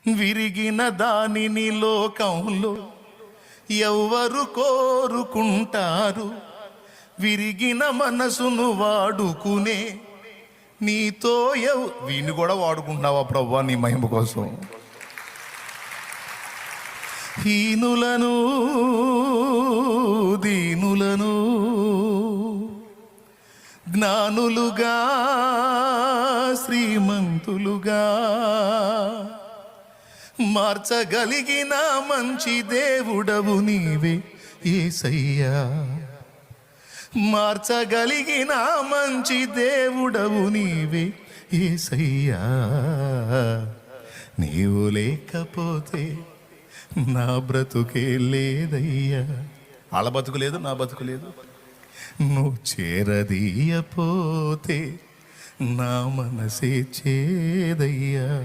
విరిగిన దానిని లోకంలో ఎవ్వరు కోరుకుంటారు? విరిగిన మనసును వాడుకునే నీతో వీణ్ణి కూడా వాడుకుంటున్నావా ప్రభువా నీ మహిమ కోసం? హీనులను దీనులను జ్ఞానులుగా శ్రీమంతులుగా మార్చగలిగిన మంచి దేవుడవు నీవే యేసయ్యా. మార్చగలిగిన మంచి దేవుడవు నీవే యేసయ్యా. నీవు లేకపోతే నా బ్రతుకే లేదయ్యా. వాళ్ళ బతుకు లేదు, నా బతుకు లేదు. నువ్వు చేరదీయపోతే నా మనసే చేదయ్యా.